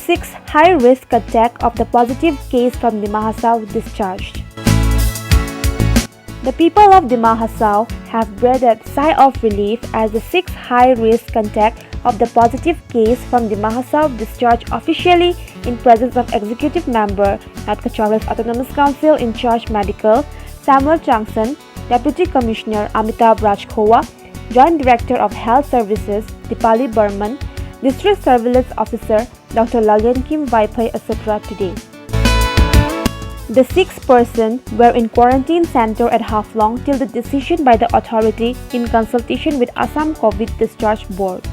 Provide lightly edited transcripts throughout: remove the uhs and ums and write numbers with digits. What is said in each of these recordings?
6 high-risk contact of the positive case from Dima Hasao discharged. The people of Dima Hasao have breathed a sigh of relief as the 6 high-risk contact of the positive case from Dima Hasao discharged officially in presence of Executive Member at Cachorla's Autonomous Council in charge Medical Samuel Changson, Deputy Commissioner Amitabh Rajkhowa, Joint Director of Health Services Dipali Burman, District Surveillance Officer Dr. Lalyan Kim Vaipai, etc. today. The 6 persons were in quarantine center at Haflong till the decision by the authority in consultation with Assam COVID Discharge Board.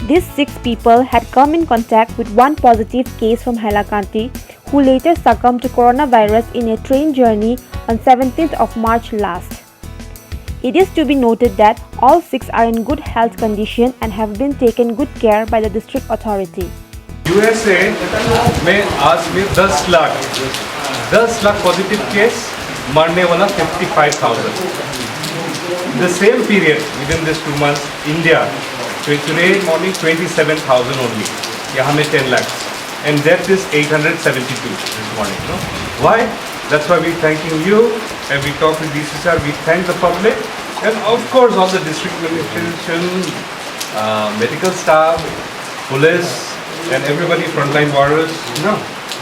These 6 people had come in contact with one positive case from Hailakandi, who later succumbed to coronavirus in a train journey on 17th of March last. It is to be noted that all 6 are in good health condition and have been taken good care by the district authority. USA में आज में 10 lakh positive case, मरने वाला 55,000. The same period within this 2 months, India, today only 27,000 only. यहाँ में 10 lakhs, and death is 872 this morning. No? Why? That's why we thanking you, and we talk with DCSR. We thank the public, and of course all the district administration, medical staff, police, and everybody, frontline warriors,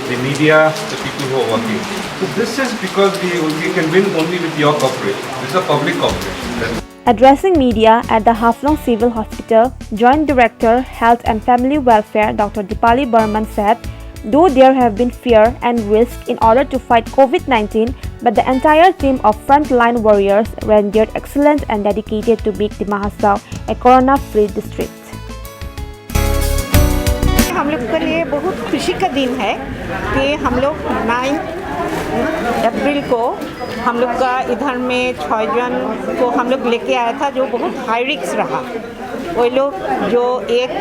the media, the people who are working. So this is because we can win only with your cooperation. This is a public cooperation. Addressing media at the Haflong Civil Hospital, Joint Director, Health and Family Welfare Dr. Dipali Burman said, though there have been fear and risk in order to fight COVID-19, but the entire team of frontline warriors rendered excellent and dedicated to make Dima Hasao a corona-free district. हम लोग के लिए बहुत खुशी का दिन है कि हम लोग 9 अप्रैल को हम लोग का इधर में 6 जन को हम लोग लेके आया था जो बहुत हाई रिस्क रहा. वो लोग जो एक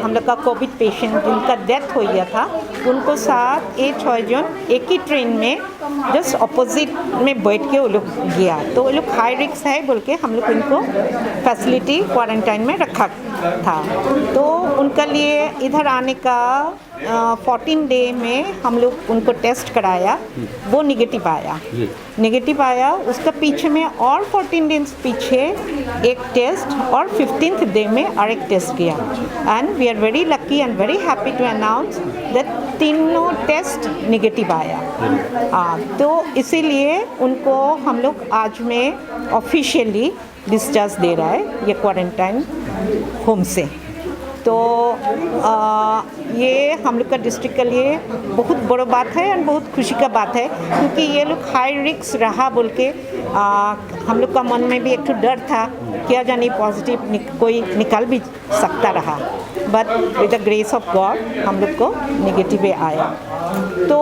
हम लोग का कोविड पेशेंट जिनका डेथ हो गया था, उनको साथ ये 6 जन एक ही ट्रेन में जस्ट अपोजिट में बैठ के वो लोग गया. तो वो लोग हाई रिस्क है बोल के हम लोग उनको फैसिलिटी क्वारंटाइन में रखा था. तो उनका लिए इधर आने का 14 डे में हम लोग उनको टेस्ट कराया, वो नेगेटिव आया. उसका पीछे में और 14 डेज पीछे एक टेस्ट और 15th डे में और एक टेस्ट किया. And we are very lucky and very happy to announce that तीनों टेस्ट नेगेटिव आया. तो इसीलिए उनको हम लोग आज में ऑफिशियली डिस्चार्ज दे रहा है ये क्वारंटाइन होम से. तो ये हम लोग का डिस्ट्रिक्ट के लिए बहुत बड़ा बात है और बहुत खुशी का बात है, क्योंकि ये लोग हाई रिस्क रहा बोल के हम लोग का मन में भी एक तो डर था, क्या जाने पॉजिटिव कोई निकाल भी सकता रहा, but with the grace of God हम लोग को नेगेटिव आया. तो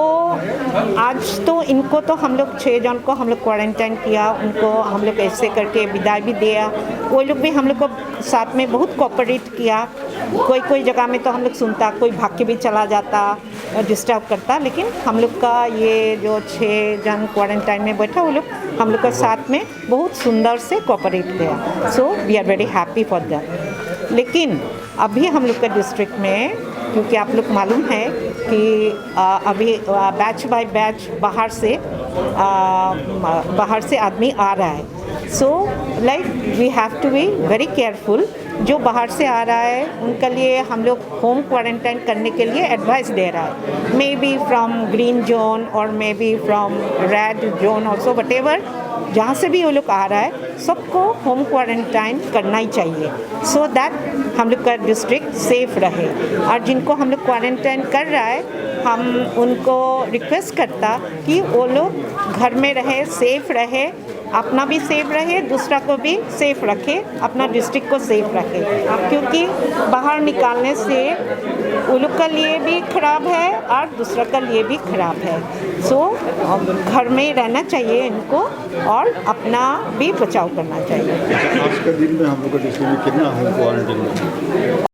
आज तो इनको तो हम लोग 6 जन को हम लोग क्वारंटाइन किया, उनको हम लोग ऐसे करके विदाई भी दिया. वो लोग भी हम लोग को साथ में बहुत कोऑपरेट किया. कोई जगह में तो हम लोग सुनता, कोई भाग के भी चला जाता, डिस्टर्ब करता, लेकिन हम लोग का ये जो 6 जन क्वारंटाइन में बैठा वो लोग हम लोग का साथ में बहुत सुंदर से कोऑपरेट किया. So we are very happy for that. लेकिन अभी हम लोग का डिस्ट्रिक्ट में, क्योंकि आप लोग मालूम है कि अभी बैच बाय बैच बाहर से आदमी आ रहा है. So like we have to be very careful. जो बाहर से आ रहा है उनके लिए हम लोग होम क्वारंटाइन करने के लिए एडवाइस दे रहा है. May be from green zone और may be from red zone also, whatever जहाँ से भी वो लोग आ रहा है सबको होम क्वारंटाइन करना ही चाहिए, सो दैट हम लोग का डिस्ट्रिक्ट सेफ रहे. और जिनको हम लोग क्वारंटाइन कर रहा है हम उनको रिक्वेस्ट करता कि वो लोग घर में रहे, सेफ रहे, अपना भी सेफ रहे, दूसरा को भी सेफ रखे, अपना डिस्ट्रिक्ट को सेफ रखे. क्योंकि बाहर निकालने से वो लोग का लिए भी ख़राब है और दूसरा का लिए भी ख़राब है. सो घर में रहना चाहिए इनको और अपना भी बचाव करना चाहिए. आज के दिन में हम लोग का डिस्ट्रिक्ट में कितना होम क्वारंटाइन